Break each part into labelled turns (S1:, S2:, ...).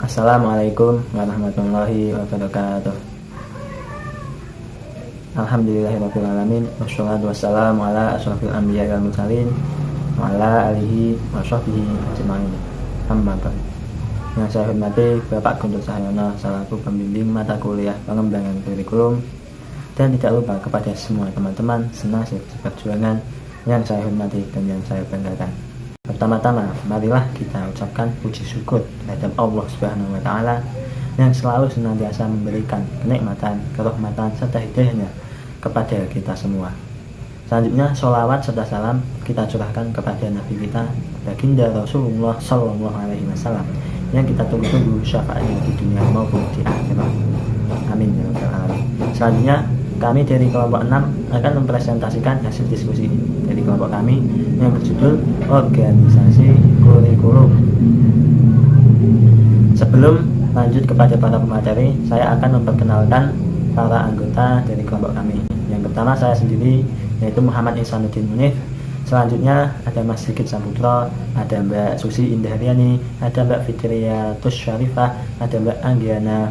S1: Assalamualaikum warahmatullahi wabarakatuh. Alhamdulillahirrahmanirrahim. Wassalatu wassalamu ala ashrafil anbiya wal mursalin wa ala alihi wa sahbihi ajma'in. Amma ba'd. Yang saya hormati Bapak Guntur Cahyono selaku pembimbing mata kuliah pengembangan kurikulum, dan tidak lupa kepada semua teman-teman senasib seperjuangan yang saya hormati dan yang saya banggakan. Pertama-tama, marilah kita ucapkan puji syukur terhadap Allah Subhanahu wa Ta'ala yang selalu senantiasa memberikan kenikmatan, kerahmatan, serta hidayahnya kepada kita semua. Selanjutnya, sholawat serta salam kita curahkan kepada Nabi kita, baginda Rasulullah Sallallahu Alaihi Wasallam, yang kita tunggu-tunggu syafaatnya di dunia maupun di akhirat. Amin ya rabbal alamin. Selanjutnya, kami dari kelompok 6 akan mempresentasikan hasil diskusi dari kelompok kami yang berjudul Organisasi Kurikulum. Sebelum lanjut kepada para pemateri, saya akan memperkenalkan para anggota dari kelompok kami. Yang pertama saya sendiri, yaitu Muhammad Ihsanuddin Munif. Selanjutnya ada Mas Sigit Saputra, ada Mbak Susi Indaharyani, ada Mbak Fitria Syarifah, ada Mbak Anggiana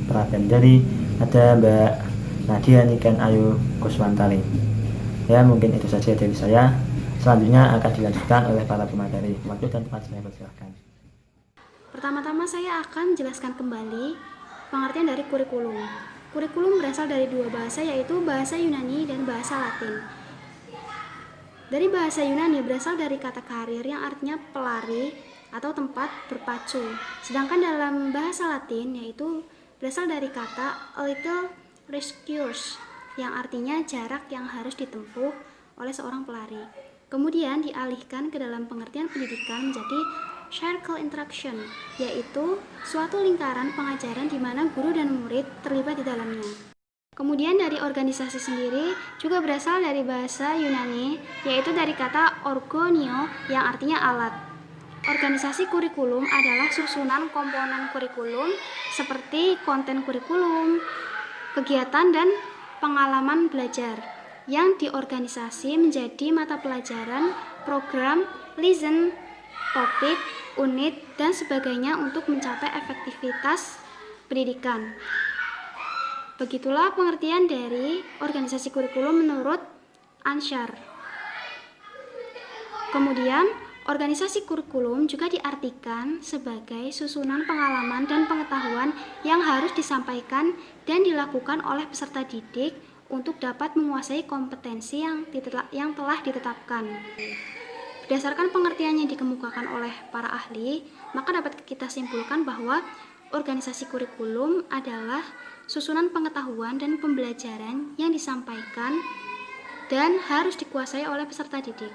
S1: Prabandari, ada Mbak Nadia Niken Ayu Kuswantari. Ya, mungkin itu saja dari saya. Selanjutnya akan dilanjutkan oleh para pemateri. Waktu dan tempat saya persilahkan.
S2: Pertama-tama saya akan jelaskan kembali pengertian dari kurikulum. Kurikulum berasal dari dua bahasa, yaitu bahasa Yunani dan bahasa Latin. Dari bahasa Yunani berasal dari kata karir yang artinya pelari atau tempat berpacu. Sedangkan dalam bahasa Latin yaitu berasal dari kata a little rescuers yang artinya jarak yang harus ditempuh oleh seorang pelari. Kemudian dialihkan ke dalam pengertian pendidikan menjadi circle interaction, yaitu suatu lingkaran pengajaran di mana guru dan murid terlibat di dalamnya. Kemudian dari organisasi sendiri juga berasal dari bahasa Yunani, yaitu dari kata orgonio yang artinya alat. Organisasi kurikulum adalah susunan komponen kurikulum seperti konten kurikulum, kegiatan dan pengalaman belajar yang diorganisasi menjadi mata pelajaran, program, lesson, topik, unit, dan sebagainya untuk mencapai efektivitas pendidikan. Begitulah pengertian dari organisasi kurikulum menurut Anshar. Kemudian, organisasi kurikulum juga diartikan sebagai susunan pengalaman dan pengetahuan yang harus disampaikan dan dilakukan oleh peserta didik untuk dapat menguasai kompetensi yang telah ditetapkan. Berdasarkan pengertian yang dikemukakan oleh para ahli, maka dapat kita simpulkan bahwa organisasi kurikulum adalah susunan pengetahuan dan pembelajaran yang disampaikan dan harus dikuasai oleh peserta didik.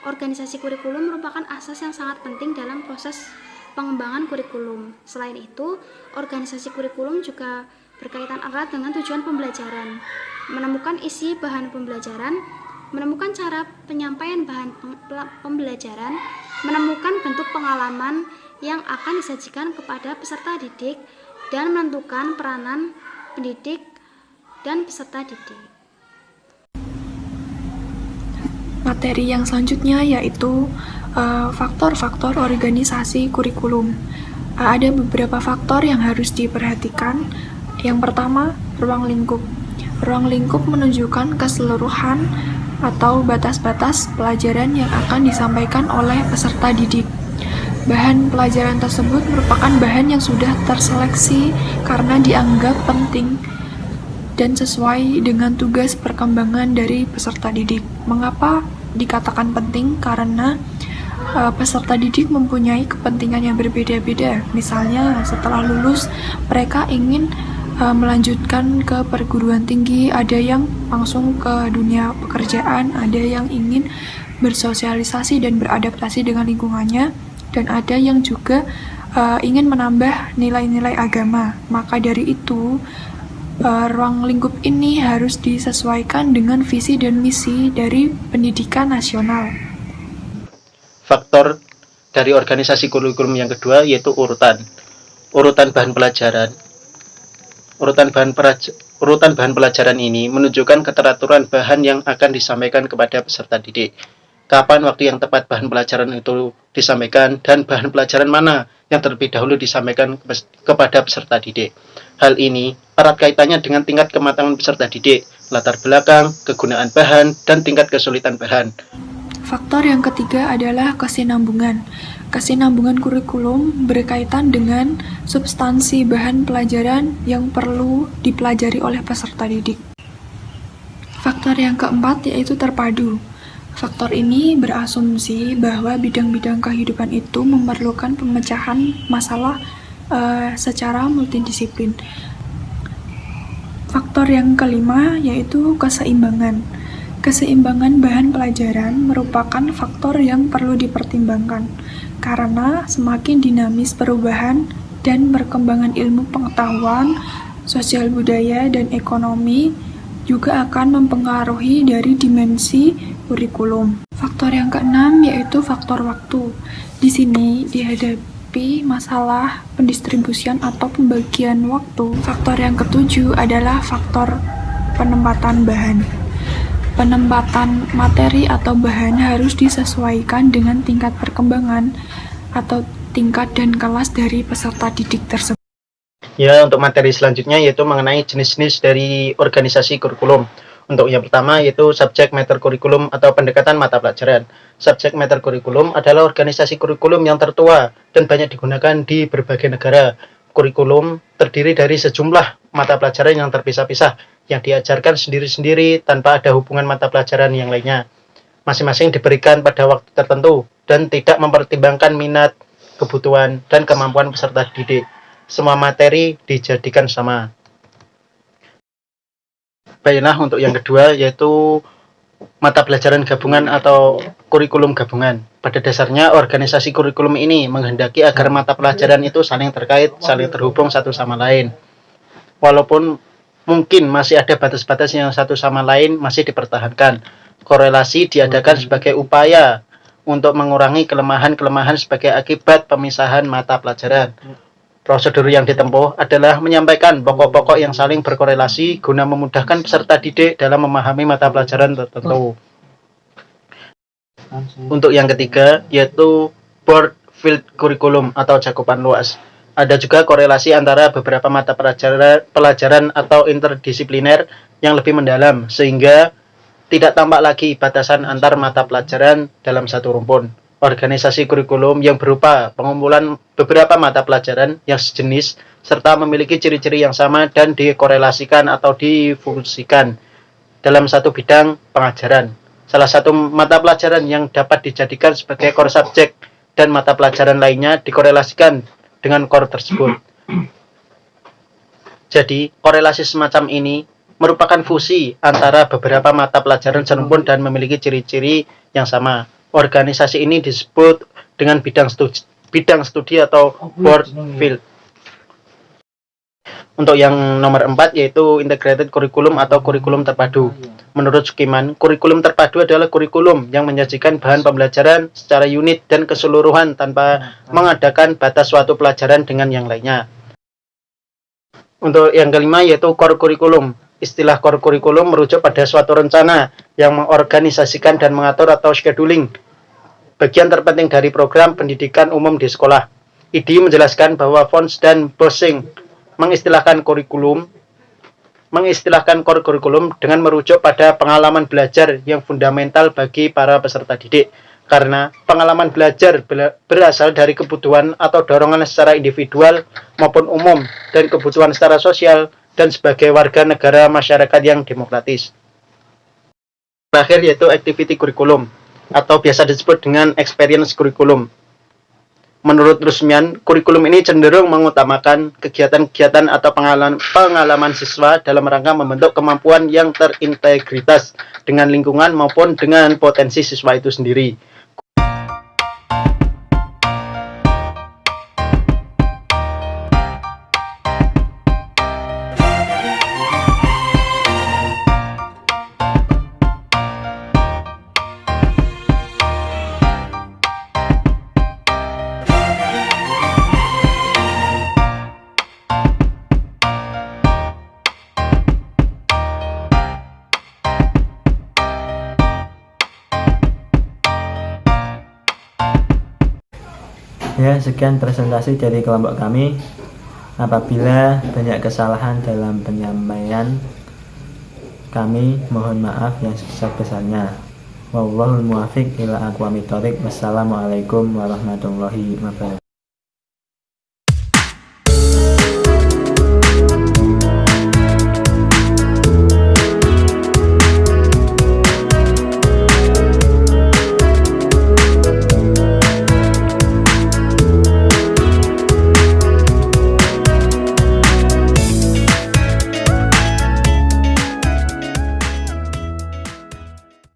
S2: Organisasi kurikulum merupakan asas yang sangat penting dalam proses pengembangan kurikulum. Selain itu, organisasi kurikulum juga berkaitan erat dengan tujuan pembelajaran, menemukan isi bahan pembelajaran, menemukan cara penyampaian bahan pembelajaran, menemukan bentuk pengalaman yang akan disajikan kepada peserta didik, dan menentukan peranan pendidik dan peserta didik.
S3: Materi yang selanjutnya yaitu faktor-faktor organisasi kurikulum. Ada beberapa faktor yang harus diperhatikan. Yang pertama, ruang lingkup. Ruang lingkup menunjukkan keseluruhan atau batas-batas pelajaran yang akan disampaikan oleh peserta didik. Bahan pelajaran tersebut merupakan bahan yang sudah terseleksi karena dianggap penting dan sesuai dengan tugas perkembangan dari peserta didik. Mengapa dikatakan penting? Karena peserta didik mempunyai kepentingan yang berbeda-beda. Misalnya setelah lulus mereka ingin melanjutkan ke perguruan tinggi, ada yang langsung ke dunia pekerjaan, ada yang ingin bersosialisasi dan beradaptasi dengan lingkungannya, dan ada yang juga ingin menambah nilai-nilai agama. Maka dari itu, ruang lingkup ini harus disesuaikan dengan visi dan misi dari pendidikan nasional.
S4: Faktor dari organisasi kurikulum yang kedua yaitu urutan bahan pelajaran. Urutan bahan pelajaran ini menunjukkan keteraturan bahan yang akan disampaikan kepada peserta didik. Kapan waktu yang tepat bahan pelajaran itu disampaikan dan bahan pelajaran mana yang terlebih dahulu disampaikan kepada peserta didik. Hal ini erat kaitannya dengan tingkat kematangan peserta didik, latar belakang, kegunaan bahan, dan tingkat kesulitan bahan.
S3: Faktor yang ketiga adalah kesinambungan. Kesinambungan kurikulum berkaitan dengan substansi bahan pelajaran yang perlu dipelajari oleh peserta didik. Faktor yang keempat yaitu terpadu. Faktor ini berasumsi bahwa bidang-bidang kehidupan itu memerlukan pemecahan masalah secara multidisiplin. Faktor yang kelima yaitu keseimbangan. Keseimbangan bahan pelajaran merupakan faktor yang perlu dipertimbangkan, karena semakin dinamis perubahan dan perkembangan ilmu pengetahuan, sosial budaya, dan ekonomi juga akan mempengaruhi dari dimensi kurikulum. Faktor yang keenam yaitu faktor waktu. Di sini dihadapi masalah pendistribusian atau pembagian waktu. Faktor yang ketujuh adalah faktor penempatan bahan. Penempatan materi atau bahan harus disesuaikan dengan tingkat perkembangan atau tingkat dan kelas dari peserta didik tersebut.
S4: Ya, untuk materi selanjutnya yaitu mengenai jenis-jenis dari organisasi kurikulum. Untuk yang pertama yaitu subjek matter kurikulum atau pendekatan mata pelajaran. Subjek matter kurikulum adalah organisasi kurikulum yang tertua dan banyak digunakan di berbagai negara. Kurikulum terdiri dari sejumlah mata pelajaran yang terpisah-pisah yang diajarkan sendiri-sendiri tanpa ada hubungan mata pelajaran yang lainnya. Masing-masing diberikan pada waktu tertentu dan tidak mempertimbangkan minat, kebutuhan, dan kemampuan peserta didik. Semua materi dijadikan sama. Baiklah, untuk yang kedua yaitu mata pelajaran gabungan atau kurikulum gabungan. Pada dasarnya organisasi kurikulum ini menghendaki agar mata pelajaran itu saling terkait, saling terhubung satu sama lain. Walaupun mungkin masih ada batas-batas yang satu sama lain masih dipertahankan. Korelasi diadakan sebagai upaya untuk mengurangi kelemahan-kelemahan sebagai akibat pemisahan mata pelajaran. Prosedur yang ditempuh adalah menyampaikan pokok-pokok yang saling berkorelasi guna memudahkan peserta didik dalam memahami mata pelajaran tertentu. Untuk yang ketiga yaitu broad field curriculum atau cakupan luas. Ada juga korelasi antara beberapa mata pelajaran atau interdisipliner yang lebih mendalam sehingga tidak tampak lagi batasan antar mata pelajaran dalam satu rumpun. Organisasi kurikulum yang berupa pengumpulan beberapa mata pelajaran yang sejenis serta memiliki ciri-ciri yang sama dan dikorelasikan atau difungsikan dalam satu bidang pengajaran. Salah satu mata pelajaran yang dapat dijadikan sebagai core subjek dan mata pelajaran lainnya dikorelasikan dengan core tersebut. Jadi, korelasi semacam ini merupakan fusi antara beberapa mata pelajaran serumpun dan memiliki ciri-ciri yang sama. Organisasi ini disebut dengan bidang studi atau broad field. Untuk yang nomor 4 yaitu integrated curriculum atau kurikulum terpadu. Menurut Sukiman, kurikulum terpadu adalah kurikulum yang menyajikan bahan pembelajaran secara unit dan keseluruhan tanpa mengadakan batas suatu pelajaran dengan yang lainnya. Untuk yang kelima yaitu core curriculum. Istilah core curriculum merujuk pada suatu rencana yang mengorganisasikan dan mengatur atau scheduling bagian terpenting dari program pendidikan umum di sekolah. IDI menjelaskan bahwa Fons dan Bossing mengistilahkan core curriculum dengan merujuk pada pengalaman belajar yang fundamental bagi para peserta didik. Karena pengalaman belajar berasal dari kebutuhan atau dorongan secara individual maupun umum dan kebutuhan secara sosial dan sebagai warga negara masyarakat yang demokratis. Terakhir yaitu activity curriculum atau biasa disebut dengan experience curriculum. Menurut Rusmian, kurikulum ini cenderung mengutamakan kegiatan-kegiatan atau pengalaman siswa dalam rangka membentuk kemampuan yang terintegritas dengan lingkungan maupun dengan potensi siswa itu sendiri.
S1: Ya, sekian presentasi dari kelompok kami. Apabila banyak kesalahan dalam penyampaian, kami mohon maaf yang sebesar-besarnya. Wallahul muwaffiq ila aqwamit thoriq. Wassalamualaikum warahmatullahi wabarakatuh.